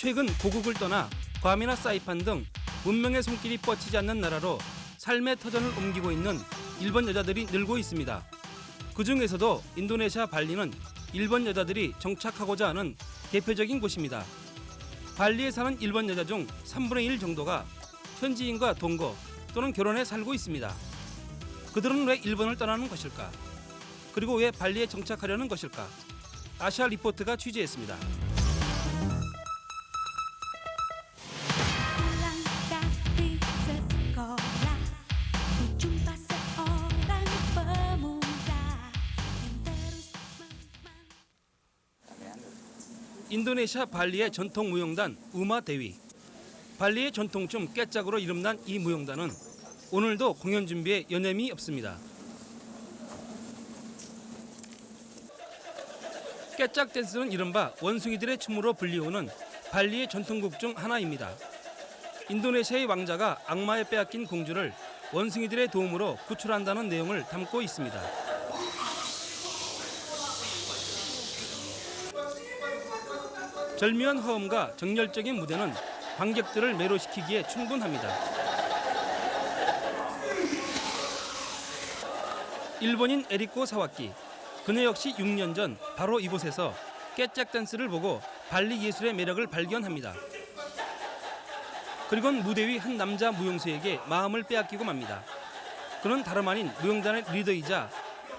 최근 고국을 떠나 괌이나 사이판 등 문명의 손길이 뻗치지 않는 나라로 삶의 터전을 옮기고 있는 일본 여자들이 늘고 있습니다. 그중에서도 인도네시아 발리는 일본 여자들이 정착하고자 하는 대표적인 곳입니다. 발리에 사는 일본 여자 중 3분의 1 정도가 현지인과 동거 또는 결혼해 살고 있습니다. 그들은 왜 일본을 떠나는 것일까? 그리고 왜 발리에 정착하려는 것일까? 아시아 리포트가 취재했습니다. 인도네시아 발리의 전통 무용단 우마 대위. 발리의 전통춤 깨짝으로 이름난 이 무용단은 오늘도 공연 준비에 여념이 없습니다. 깨짝 댄스는 이른바 원숭이들의 춤으로 불리우는 발리의 전통곡 중 하나입니다. 인도네시아의 왕자가 악마에 빼앗긴 공주를 원숭이들의 도움으로 구출한다는 내용을 담고 있습니다. 절묘한 화음과 정열적인 무대는 관객들을 매료시키기에 충분합니다. 일본인 에리코 사와키. 그녀 역시 6년 전 바로 이곳에서 깨짝 댄스를 보고 발리 예술의 매력을 발견합니다. 그리고는 무대 위 한 남자 무용수에게 마음을 빼앗기고 맙니다. 그는 다름 아닌 무용단의 리더이자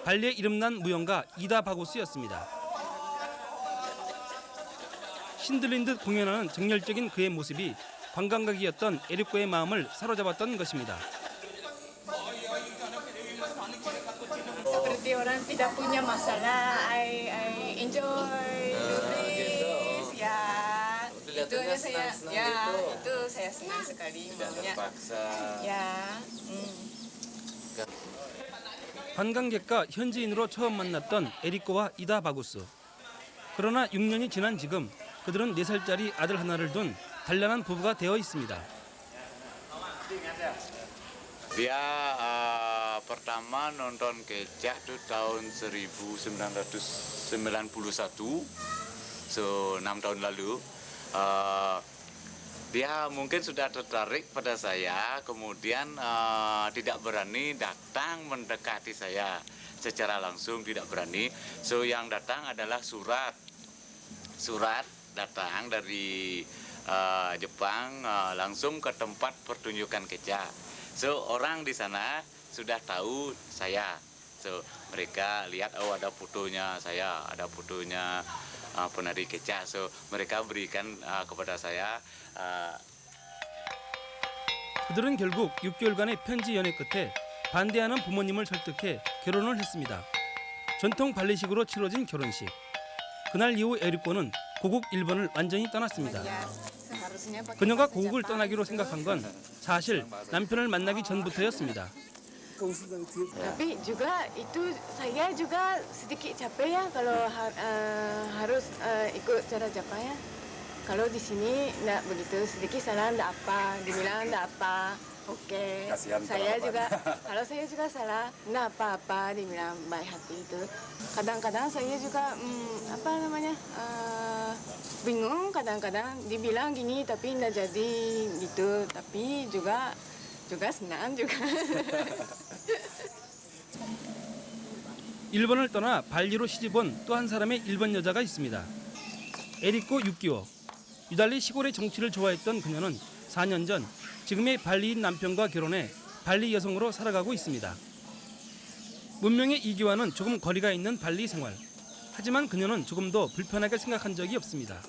발리의 이름난 무용가 이다 바고스였습니다. 신들린 듯 공연하는 정열적인 그의 모습이 관광객이었던 에리코의 마음을 사로잡았던 것입니다. Seperti orang tidak punya masalah, I enjoy this, ya. Itu saya senang sekali maunya. Ya. 관광객과 현지인으로 처음 만났던 에리코와 이다 바구스. 그러나 6년이 지난 지금 그들은 4살짜리 아들 하나를 둔 단란한 부부가 되어 있습니다. Dia pertama nonton kecak itu tahun 1991, so 6 tahun lalu. Dia mungkin sudah tertarik pada saya, kemudian tidak berani datang mendekati saya secara langsung, tidak berani. So yang datang adalah surat datang dari Jepang langsung ke tempat pertunjukan kecak. So orang di sana sudah tahu saya. So mereka lihat ada fotonya saya, ada fotonya penari kecak. So mereka berikan kepada saya. 그들은 결국 6개월간의 편지 연애 끝에 반대하는 부모님을 설득해 결혼을 했습니다. 전통 발리식으로 치러진 결혼식. 그날 이후 에리코는 고국 일본을 완전히 떠났습니다. 그녀가 고국을 떠나기로 생각한 건 사실 남편을 만나기 전부터였습니다. Tapi juga itu saya juga sedikit capek ya kalau harus ikut cara Jepang ya. Kalau di sini enggak begitu, sedikit salah enggak apa, dibilang enggak apa. Oke, saya juga kalau saya juga salah enggak apa-apa, dibilang baik hati itu. Kadang-kadang saya juga bingung, kadang-kadang dibilang gini tapi enggak jadi gitu, tapi juga senang juga. 일본을 떠나 발리로 시집온 또 한 사람의 일본 여자가 있습니다. 에리코 유키오. 유달리 시골의 정치를 좋아했던 그녀는 4년 전 지금의 발리인 남편과 결혼해 발리 여성으로 살아가고 있습니다. 문명의 이기와는 조금 거리가 있는 발리 생활. 하지만 그녀는 조금도 불편하게 생각한 적이 없습니다.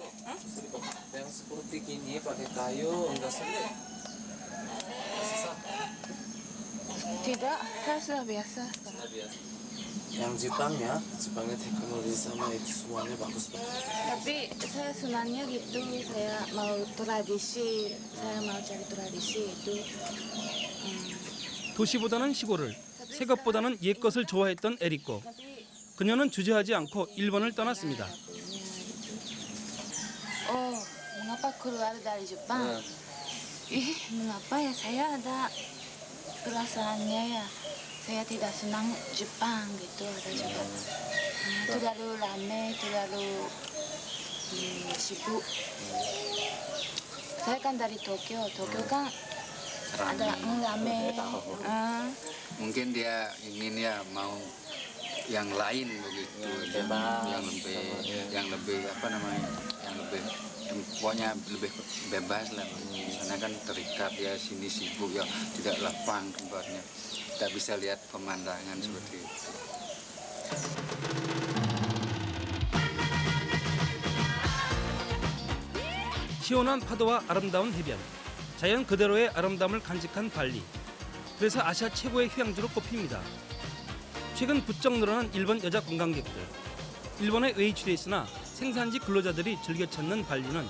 Tidak, saya sudah biasa. Yang Jepangnya teknologi sama itu semuanya bagus banget. Tapi saya senangnya gitu, saya mau tradisi, saya mau cari tradisi itu. 도시보다는 시골을, 새 것보다는 옛 것을 좋아했던 에리코. 그녀는 주저하지 않고 일본을 떠났습니다. Oh, mengapa keluar dari Jepang? Mengapa ya saya ada perasaannya ya. Saya tidak senang Jepang gitu, ada Jepang. Terlalu ramai, terlalu sibuk. saya kan dari Tokyo. Tokyo kan ada rame. Mungkin dia ingin ya mau yang lain begitu, yang lebih apa namanya, yang lebih pokoknya lebih bebas lah. Di sana kan terikat ya, sini sibuk ya, tidak lapang tempatnya, tidak bisa lihat pemandangan seperti itu. 시원한 파도와 아름다운 해변, 자연 그대로의 아름다움을 간직한 발리. 그래서 아시아 최고의 휴양지로 꼽힙니다. 최근 부쩍 늘어난 일본 여자 관광객들. 일본에 외출해 있으나 생산지 근로자들이 즐겨 찾는 발리는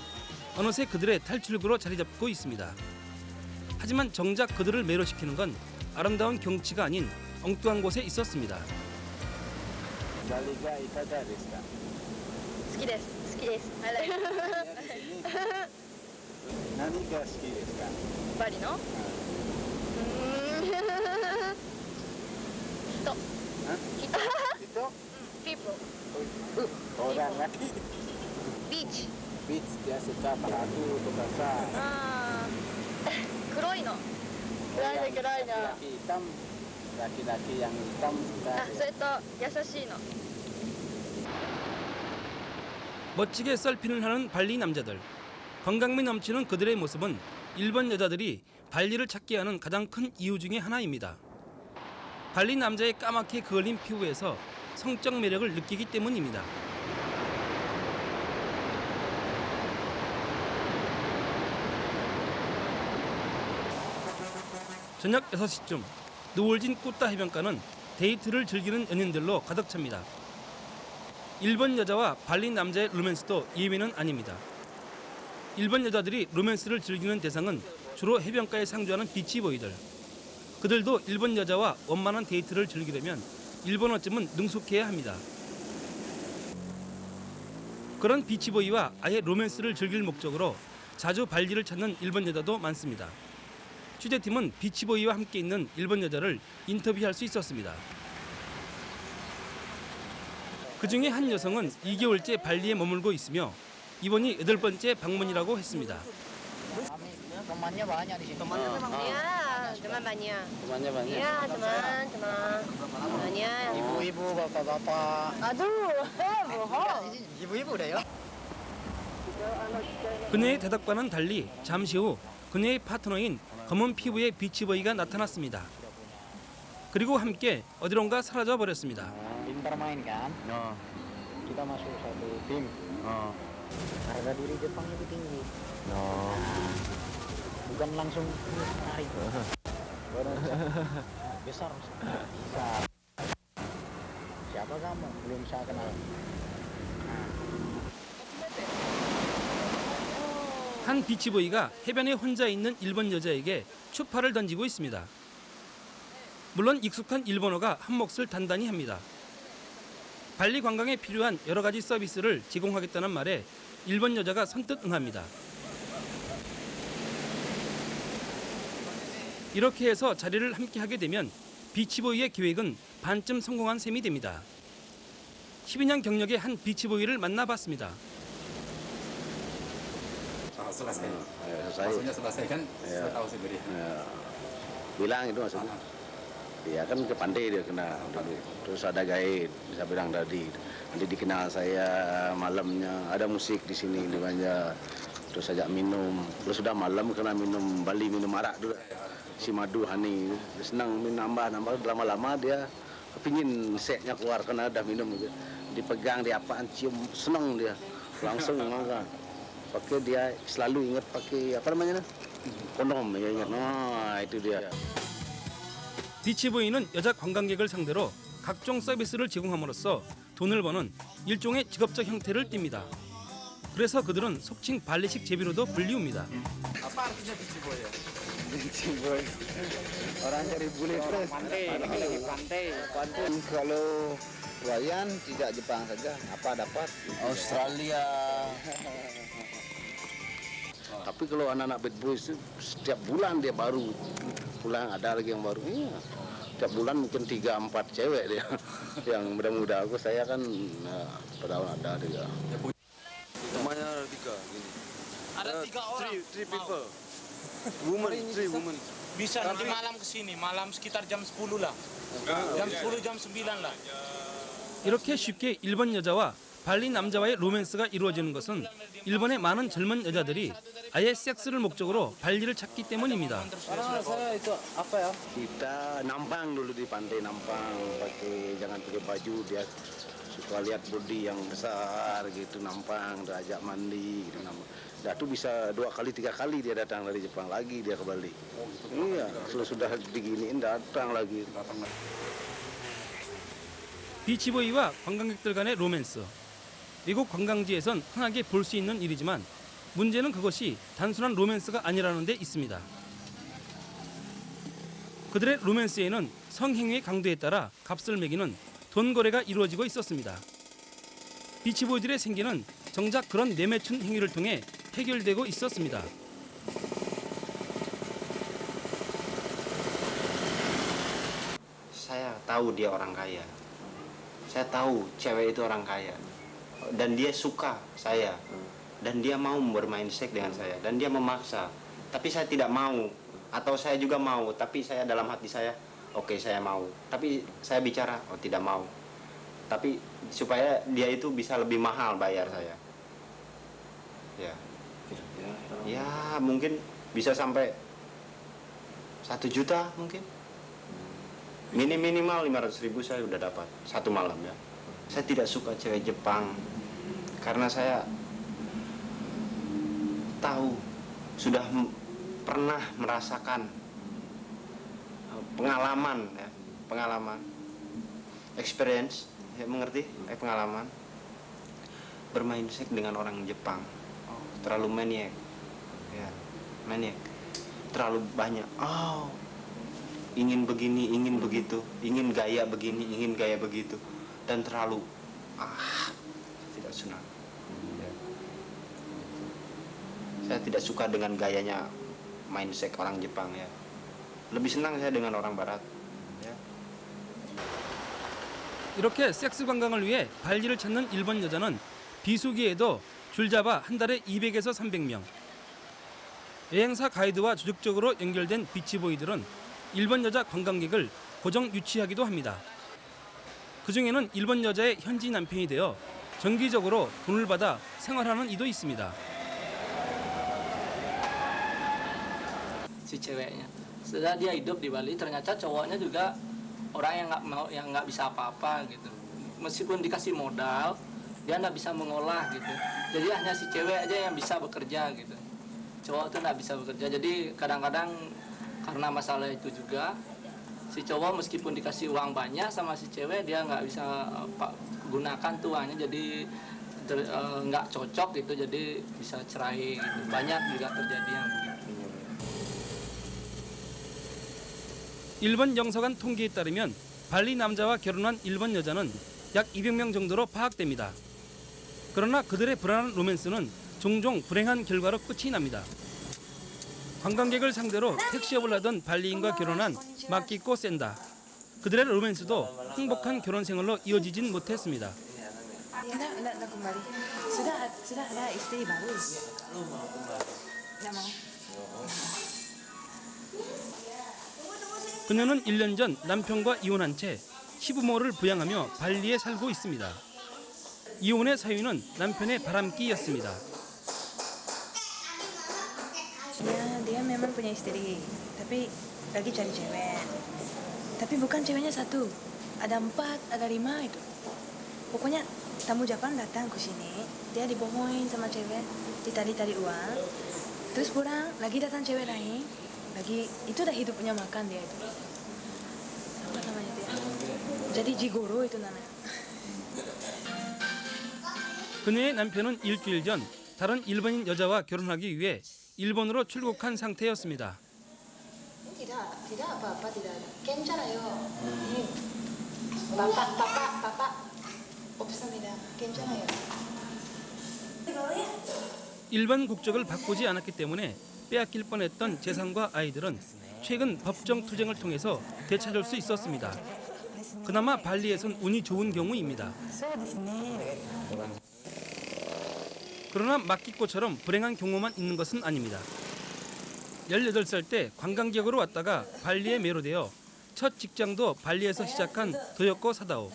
어느새 그들의 탈출구로 자리 잡고 있습니다. 하지만 정작 그들을 매료시키는 건 아름다운 경치가 아닌 엉뚱한 곳에 있었습니다. 好きです。好きです。I like. 何が好きですか？バリの？人。人？ People. Orang laki. Beach. Beach dia suka batu atau basah. 黒いの。黒いの。 Laki hitam, laki-laki yang hitam suka. それと優しいの。 멋지게 썰핀을 하는 발리 남자들. 건강미 넘치는 그들의 모습은 일본 여자들이 발리를 찾게 하는 가장 큰 이유 중에 하나입니다. 발리 남자의 까맣게 그을린 피부에서 성적 매력을 느끼기 때문입니다. 저녁 6시쯤 노을진 꾸따 해변가는 데이트를 즐기는 연인들로 가득 찹니다. 일본 여자와 발리 남자의 로맨스도 예외는 아닙니다. 일본 여자들이 로맨스를 즐기는 대상은 주로 해변가에 상주하는 비치보이들. 그들도 일본 여자와 원만한 데이트를 즐기려면 일본어쯤은 능숙해야 합니다. 그런 비치보이와 아예 로맨스를 즐길 목적으로 자주 발리를 찾는 일본 여자도 많습니다. 취재팀은 비치보이와 함께 있는 일본 여자를 인터뷰할 수 있었습니다. 그중에 한 여성은 2개월째 발리에 머물고 있으며 이번이 8번째 방문이라고 했습니다. Temannya banyak di sini. Ya, teman banyak. Temannya banyak. Ya, teman banyak. Ibu-ibu, bapak-bapak. Aduh, bohong. Ibu-ibu deh ya. 그녀의 대답과는 달리 잠시 후 그녀의 파트너인 검은 피부의 비치보이가 나타났습니다. 그리고 함께 어디론가 사라져 버렸습니다. Pintar main kan? Kita masuk satu tim. Harga diri Jepang lebih tinggi. Bukan langsung narik. Besar. Besar. Siapa kamu? Belum saya kenal. 한 비치보이가 해변에 혼자 있는 일본 여자에게 추파를 던지고 있습니다. 물론 익숙한 일본어가 한 몫을 단단히 합니다. 발리 관광에 필요한 여러 가지 서비스를 제공하겠다는 말에 일본 여자가 선뜻 응합니다. 이렇게 해서 자리를 함께 하게 되면 비치보이의 계획은 반쯤 성공한 셈이 됩니다. 12년 경력의 한 비치보이를 만나봤습니다. Selesai. Selesai. Maksudnya selesai kan? Ya. Tahu sendiri. Bilang itu maksudnya. Dia kan ke pantai dia kena dulu. Terus ada guide, bisa bilang tadi. Nanti dikenal saya malamnya ada musik di sini di Banjar. Terus ajak minum. Terus sudah malam kena minum Bali, minum arak dulu. Si madu honey. Dia senang minum nambah lama-lama dia kepingin seknya keluar karena ada minum. Dipegang dia apaan cium senang dia. Langsung makan. Pakai dia selalu ingat pakai apa namanya? Kondom ya ingat. Nah, itu dia. 비치보이는 여자 관광객을 상대로 각종 서비스를 제공함으로써 돈을 버는 일종의 직업적 형태를 띱니다. 그래서 그들은 속칭 발리식 제비로도 불리웁니다. Apa artinya bichiboy ya? Bichiboy. Orang cari bule fresh. Pantai. Kalau Wayan tidak Jepang saja, apa dapat? Australia. Tapi kalau anak-anak bad boys itu setiap bulan dia baru pulang, ada lagi yang baru. Iya. Setiap bulan mungkin 3-4 cewek dia yang muda-muda. Aku saya kan pada ada dia. Rumahnya ada 3 gini. Ada 3 orang. Three people. Three women. Bisa nanti malam ke sini, malam sekitar jam 10 lah. Jam 10, jam 9 lah. 이렇게 쉽게 일본 여자와 발리 남자와의 로맨스가 이루어지는 것은 일본의 많은 젊은 여자들이 아예 섹스를 목적으로 발리를 찾기 때문입니다. Karena saya itu apa ya? Kita nampang dulu di pantai, nampang pakai jangan pakai baju, dia suka lihat body yang besar gitu, nampang, ajak mandi gitu, nampang. Dah tuh bisa 2 kali 3 kali dia datang dari Jepang lagi dia ke Bali. Iya, sudah diginiin datang lagi. 비치보이와 관광객들 간의 로맨스. 미국 관광지에선 흔하게 볼 수 있는 일이지만 문제는 그것이 단순한 로맨스가 아니라는 데 있습니다. 그들의 로맨스에는 성행위의 강도에 따라 값을 매기는 돈 거래가 이루어지고 있었습니다. 비치보이들의 생계는 정작 그런 내매춘 행위를 통해 해결되고 있었습니다. Saya tahu dia orang kaya. Saya tahu cewek itu orang kaya. Dan dia suka saya. Dan dia mau bermain seks dengan saya. Dan dia memaksa. Tapi saya tidak mau. Atau saya juga mau. Tapi saya dalam hati saya, oke, saya mau. Tapi saya bicara, oh tidak mau. Tapi supaya dia itu bisa lebih mahal bayar saya. Ya. Ya mungkin bisa sampai 1 juta mungkin. Minimal 500.000 saya udah dapat 1 malam ya. Saya tidak suka cewek Jepang karena saya tahu sudah pernah merasakan pengalaman ya, pengalaman experience, ya mengerti? Pengalaman bermain seks dengan orang Jepang. Oh, terlalu maniak. Ya, maniak. Terlalu banyak. Oh, ingin begini, ingin begitu, ingin gaya begini, ingin gaya begitu, dan terlalu tidak senang. Ya. Saya tidak suka dengan gayanya main seks orang Jepang ya. Lebih senang saya dengan orang Barat. Ya. 이렇게 섹스 관광을 위해 발리를 찾는 일본 여자는 비수기에도 줄 잡아 한 달에 200에서 300명. 여행사 가이드와 조직적으로 연결된 비치보이들은 일본 여자 관광객을 고정 유치하기도 합니다. 그중에는 일본 여자의 현지 남편이 되어 정기적으로 돈을 받아 생활하는 이도 있습니다. Si ceweknya, setelah dia hidup di Bali, ternyata cowoknya juga orang yang nggak bisa apa-apa gitu. Meskipun dikasih modal, dia nggak bisa mengolah gitu. Jadi hanya si cewek aja yang bisa bekerja gitu. Cowok tuh nggak bisa bekerja. Jadi kadang-kadang karena masalah itu juga si cowok meskipun dikasih uang banyak sama si cewek dia nggak bisa gunakan tuh uangnya, jadi nggak cocok gitu, jadi bisa cerai gitu. Banyak juga terjadi yang begitu. 일본 영사관 통계에 따르면 발리 남자와 결혼한 일본 여자는 약 200명 정도로 파악됩니다. 그러나 그들의 불안한 로맨스는 종종 불행한 결과로 끝이 납니다. 관광객을 상대로 택시업을 하던 발리인과 결혼한 마키코 센다. 그들의 로맨스도 행복한 결혼 생활로 이어지진 못했습니다. Nak kembali. Sudah ada istri baru. Nak mau. 그녀는 1년 전 남편과 이혼한 채 시부모를 부양하며 발리에 살고 있습니다. 이혼의 사유는 남편의 바람기였습니다. Dia memang punya istri, tapi lagi cari cewek. Tapi bukan ceweknya 1, ada 4, ada 5 itu. Pokoknya tamu Jepang datang ke sini, dia dibohongin sama cewek, ditari-tari uang, terus pulang lagi datang cewek lain, lagi itu udah hidup punya makan dia itu. Apa namanya dia? Jadi jigoro itu namanya. 그녀의 남편은 일주일 전 다른 일본인 여자와 결혼하기 위해 일본으로 출국한 상태였습니다. Tidak apa-apa, tidak ada. 괜찮아요. Bapak 없습니다. 괜찮아요. 일본 국적을 바꾸지 않았기 때문에 빼앗길 뻔했던 재산과 아이들은 최근 법정 투쟁을 통해서 되찾을 수 있었습니다. 그나마 발리에선 운이 좋은 경우입니다. 그러나 막기꼬처럼 불행한 경우만 있는 것은 아닙니다. 18살 때 관광객으로 왔다가 발리에 매료되어 첫 직장도 발리에서 시작한 도요코 사다오.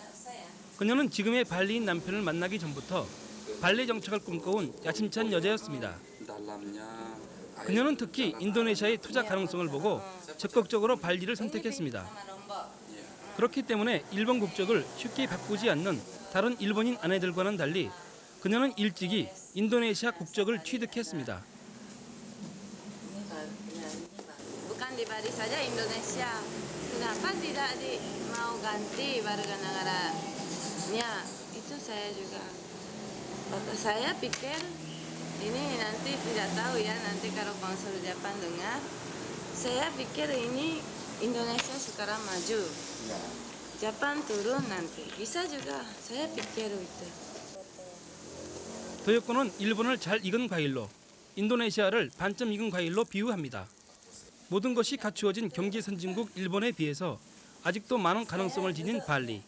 그녀는 지금의 발리인 남편을 만나기 전부터 발리 정착을 꿈꿔온 야심찬 여자였습니다. 그녀는 특히 인도네시아의 투자 가능성을 보고 적극적으로 발리를 선택했습니다. 그렇기 때문에 일본 국적을 쉽게 바꾸지 않는 다른 일본인 아내들과는 달리 그녀는 일찍이 인도네시아 국적을 취득했습니다. Bukan di Bali saja Indonesia. Kenapa tidak mau ganti warga negaranya? Itu saya juga. Saya pikir ini nanti tidak tahu ya, nanti kalau konsul Jepang dengar. Saya pikir ini Indonesia sekarang maju. Jepang turun nanti. Bisa juga. saya pikir itu. 도요코는 일본을 잘 익은 과일로 인도네시아를 반쯤 익은 과일로 비유합니다. 모든 것이 갖추어진 경제 선진국 일본에 비해서 아직도 많은 가능성을 지닌 발리.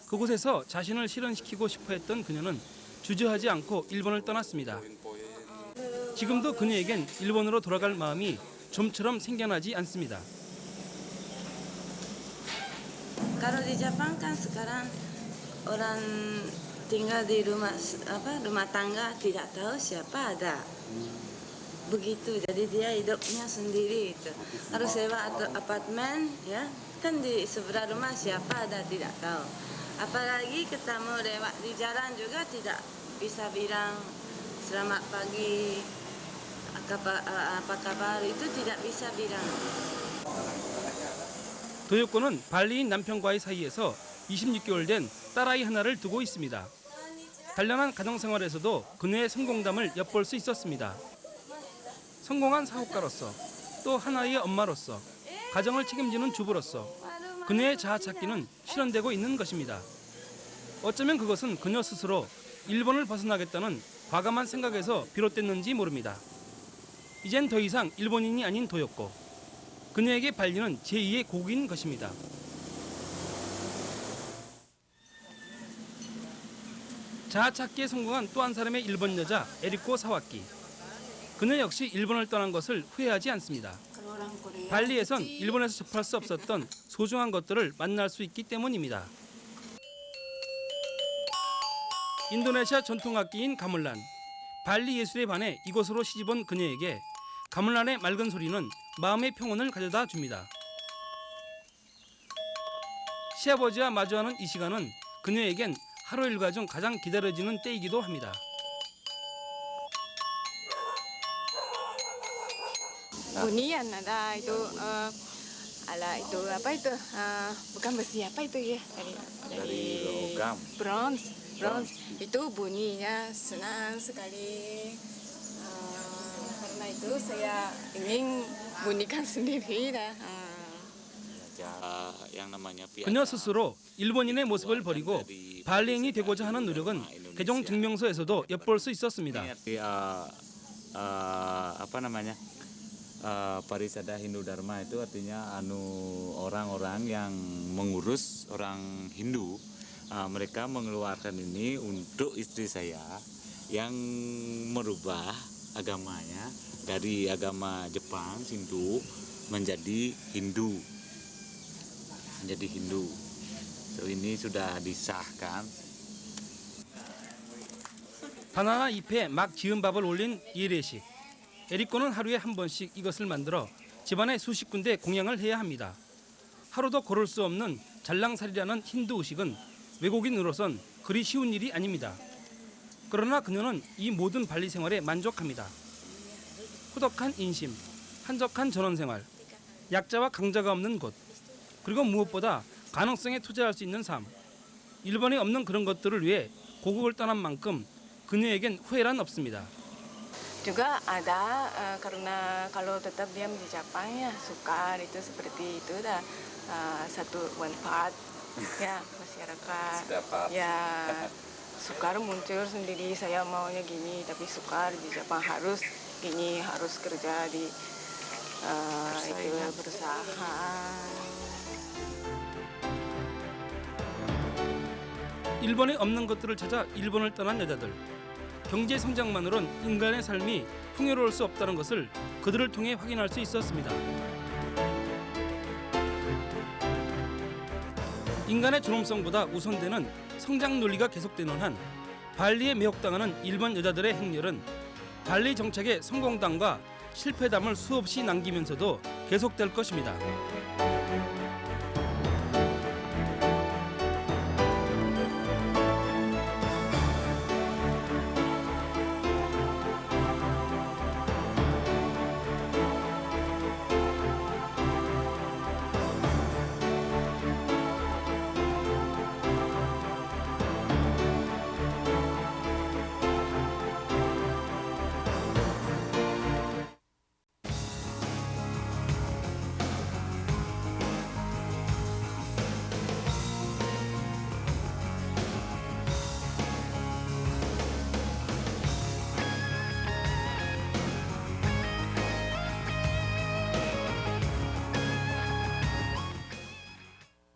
그곳에서 자신을 실현시키고 싶어 했던 그녀는 주저하지 않고 일본을 떠났습니다. 지금도 그녀에겐 일본으로 돌아갈 마음이 좀처럼 생겨나지 않습니다. Kalau di Jepang kan sekarang orang tinggal di rumah tangga tidak tahu siapa ada. Begitu, jadi dia hidupnya sendiri itu. Harus sewa apartemen ya, kan di sebelah rumah siapa ada tidak tahu. Apalagi ketemu lewat di jalan juga tidak bisa bilang selamat pagi, apa kabar, itu tidak bisa bilang. 도요코는 발리인 남편과의 사이에서 26개월 된 딸아이 하나를 두고 있습니다. 단련한 가정생활에서도 그녀의 성공담을 엿볼 수 있었습니다. 성공한 사업가로서 또 하나의 엄마로서 가정을 책임지는 주부로서 그녀의 자아 찾기는 실현되고 있는 것입니다. 어쩌면 그것은 그녀 스스로 일본을 벗어나겠다는 과감한 생각에서 비롯됐는지 모릅니다. 이젠 더 이상 일본인이 아닌 도요코. 그녀에게 발리는 제2의 고국인 것입니다. 자아 찾기에 성공한 또 한 사람의 일본 여자 에리코 사와키. 그녀 역시 일본을 떠난 것을 후회하지 않습니다. 발리에선 일본에서 접할 수 없었던 소중한 것들을 만날 수 있기 때문입니다. 인도네시아 전통악기인 가물란. 발리 예술에 반해 이곳으로 시집온 그녀에게 가물란의 맑은 소리는 마음의 평온을 가져다 줍니다. 시아버지와 마주하는 이 시간은 그녀에겐 하루 일과 중 가장 기다려지는 때이기도 합니다. Bunian ada itu ala itu apa itu bukan besi apa itu ya dari logam. bronze itu bunyinya senang sekali karena itu saya ingin bunyikan sendiri dah. yang namanya 그녀 스스로 일본인의 모습을 버리고 발리인이 되고자 하는 노력은 개종 증명서에서도 엿볼 수 있었습니다. apa namanya Parisada Hindu Dharma itu artinya orang-orang yang mengurus orang Hindu. Mereka mengeluarkan ini untuk istri saya yang merubah agamanya dari agama Jepang Shinto menjadi Hindu. So, ini sudah disahkan. 바나나 잎에 막 지은 밥을 올린 예례식. 에리코는 하루에 한 번씩 이것을 만들어 집안의 수십 군데 공양을 해야 합니다. 하루도 고를 수 없는 잘랑살이라는 힌두 의식은 외국인으로선 그리 쉬운 일이 아닙니다. 그러나 그녀는 이 모든 발리 생활에 만족합니다. 후덕한 인심, 한적한 전원생활, 약자와 강자가 없는 곳, 그리고 무엇보다 가능성에 투자할 수 있는 삶. 일본에 없는 그런 것들을 위해 고국을 떠난 만큼 그녀에겐 후회란 없습니다. Juga ada karena kalau tetap diam di Jepang ya sukar itu seperti itu dah satu manfaat ya masyarakat ya sukar muncul sendiri saya maunya gini tapi sukar di Jepang harus gini harus kerja di itu perusahaan. 일본에 없는 것들을 찾아 일본을 떠난 여자들. 경제 성장만으론 인간의 삶이 풍요로울 수 없다는 것을 그들을 통해 확인할 수 있었습니다. 인간의 존엄성보다 우선되는 성장 논리가 계속되는 한 발리에 매혹당하는 일본 여자들의 행렬은 발리 정착의 성공담과 실패담을 수없이 남기면서도 계속될 것입니다.